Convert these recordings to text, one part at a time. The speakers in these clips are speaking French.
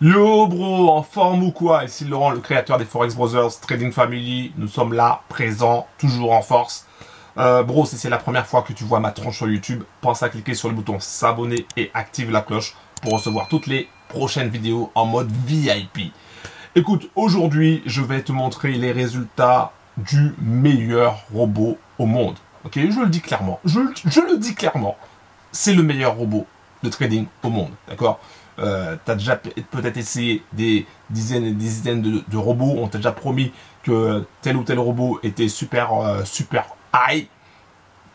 Yo bro, en forme ou quoi? Ici Laurent, le créateur des Forex Brothers Trading Family. Nous sommes là, présents, toujours en force. Bro, si c'est la première fois que tu vois ma tronche sur YouTube, pense à cliquer sur le bouton s'abonner et active la cloche pour recevoir toutes les prochaines vidéos en mode VIP. Écoute, aujourd'hui, je vais te montrer les résultats du meilleur robot au monde. Ok, je le dis clairement. Je le dis clairement. C'est le meilleur robot de trading au monde. D'accord? Tu as déjà peut-être essayé des dizaines et des dizaines de robots. On t'a déjà promis que tel ou tel robot était super high.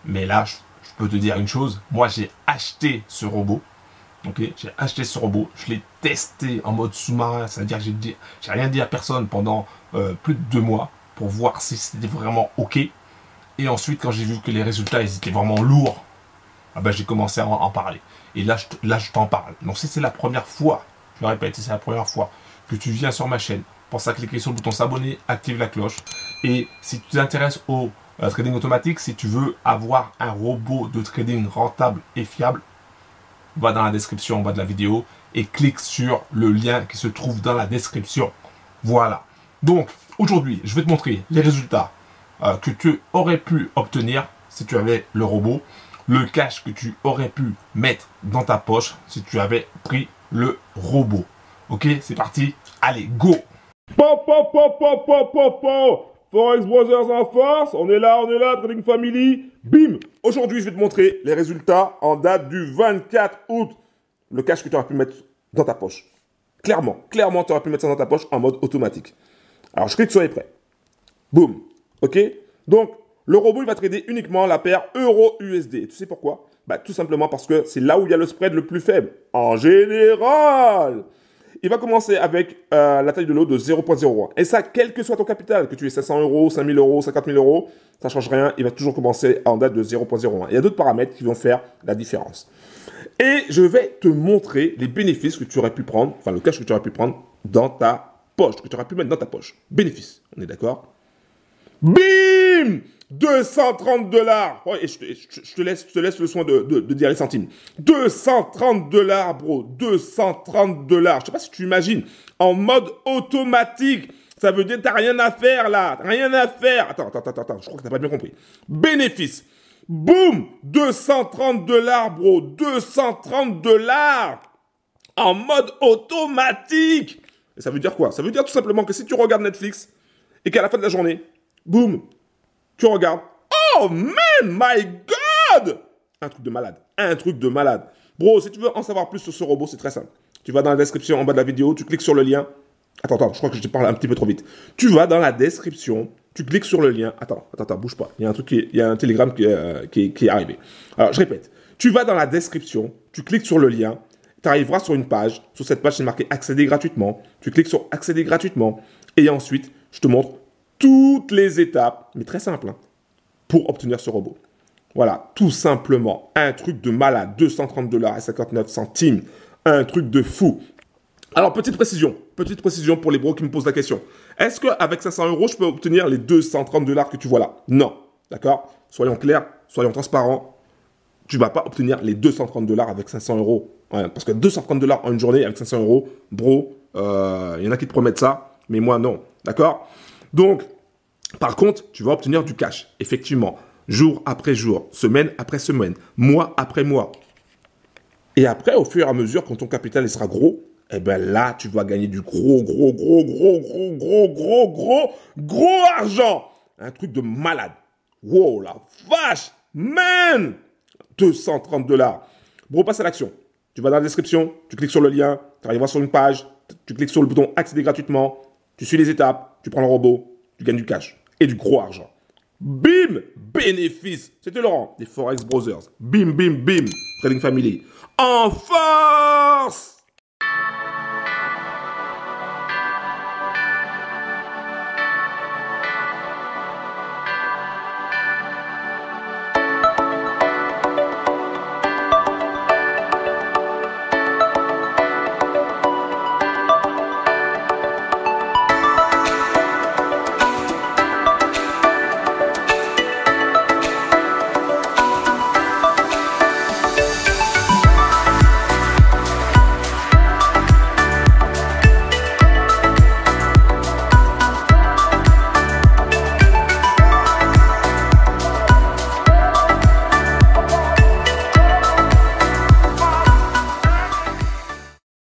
Mais là, je peux te dire une chose. Moi, j'ai acheté ce robot. Ok, j'ai acheté ce robot. Je l'ai testé en mode sous-marin. C'est-à-dire que j'ai rien dit à personne pendant plus de 2 mois pour voir si c'était vraiment ok. Et ensuite, quand j'ai vu que les résultats ils étaient vraiment lourds, ah ben, j'ai commencé à en parler. Et là, je t'en parle. Donc, si c'est la première fois, je le répète, si c'est la première fois que tu viens sur ma chaîne, pense à cliquer sur le bouton s'abonner, active la cloche. Et si tu t'intéresses au trading automatique, si tu veux avoir un robot de trading rentable et fiable, va dans la description en bas de la vidéo et clique sur le lien qui se trouve dans la description. Voilà. Donc, aujourd'hui, je vais te montrer les résultats que tu aurais pu obtenir si tu avais le robot. Le cash que tu aurais pu mettre dans ta poche si tu avais pris le robot. Ok, c'est parti. Allez, go. Forex Brothers en force, on est là, Trading Family. Bim. Aujourd'hui, je vais te montrer les résultats en date du 24 août. Le cash que tu aurais pu mettre dans ta poche. Clairement, tu aurais pu mettre ça dans ta poche en mode automatique. Alors, je clique sur les prêts. Boum. Ok. Donc, le robot, il va trader uniquement la paire euro-USD. Tu sais pourquoi? Bah, tout simplement parce que c'est là où il y a le spread le plus faible. En général, il va commencer avec la taille de lot de 0.01. Et ça, quel que soit ton capital, que tu aies 500 euros, 5000 euros, 50 000 euros, ça ne change rien. Il va toujours commencer en date de 0.01. Il y a d'autres paramètres qui vont faire la différence. Et je vais te montrer les bénéfices que tu aurais pu prendre, enfin le cash que tu aurais pu prendre dans ta poche, que tu aurais pu mettre dans ta poche. Bénéfices, on est d'accord? Bim! 230 $. Ouais, et je te laisse le soin de dire les centimes. 230 $, bro. 230 $. Je sais pas si tu imagines. En mode automatique. Ça veut dire que t'as rien à faire, là. Rien à faire. Attends. Je crois que t'as pas bien compris. Bénéfice. Boum! 230 $, bro. 230 $. En mode automatique. Et ça veut dire quoi? Ça veut dire tout simplement que si tu regardes Netflix et qu'à la fin de la journée, boum, tu regardes. Oh man, my God! Un truc de malade. Un truc de malade. Bro, si tu veux en savoir plus sur ce robot, c'est très simple. Tu vas dans la description en bas de la vidéo, tu cliques sur le lien. Attends, je crois que je te parle un petit peu trop vite. Tu vas dans la description, tu cliques sur le lien. Attends, bouge pas. Il y a un télégramme qui est arrivé. Alors, je répète. Tu vas dans la description, tu cliques sur le lien, tu arriveras sur une page. Sur cette page, c'est marqué accéder gratuitement. Tu cliques sur accéder gratuitement. Et ensuite, je te montre toutes les étapes, mais très simple, hein, pour obtenir ce robot. Voilà, tout simplement, un truc de malade, 230 $ et 59 centimes, un truc de fou. Alors, petite précision pour les bros qui me posent la question. Est-ce qu'avec 500 euros, je peux obtenir les 230 $ que tu vois là? Non, d'accord? Soyons clairs, soyons transparents. Tu ne vas pas obtenir les 230 $ avec 500 euros. Ouais, parce que 230 $ en une journée avec 500 euros, bro, il y en a qui te promettent ça, mais moi non, d'accord? Donc, par contre, tu vas obtenir du cash, effectivement, jour après jour, semaine après semaine, mois après mois. Et après, au fur et à mesure, quand ton capital il sera gros, eh ben là, tu vas gagner du gros argent. Un truc de malade. Wow, la vache, man! 230 $. Bro, passe à l'action. Tu vas dans la description, tu cliques sur le lien, tu arriveras sur une page, tu cliques sur le bouton accéder gratuitement, tu suis les étapes, tu prends le robot, tu gagnes du cash et du gros argent. Bim! Bénéfice! C'était Laurent des Forex Brothers. Bim, Trading Family. En force!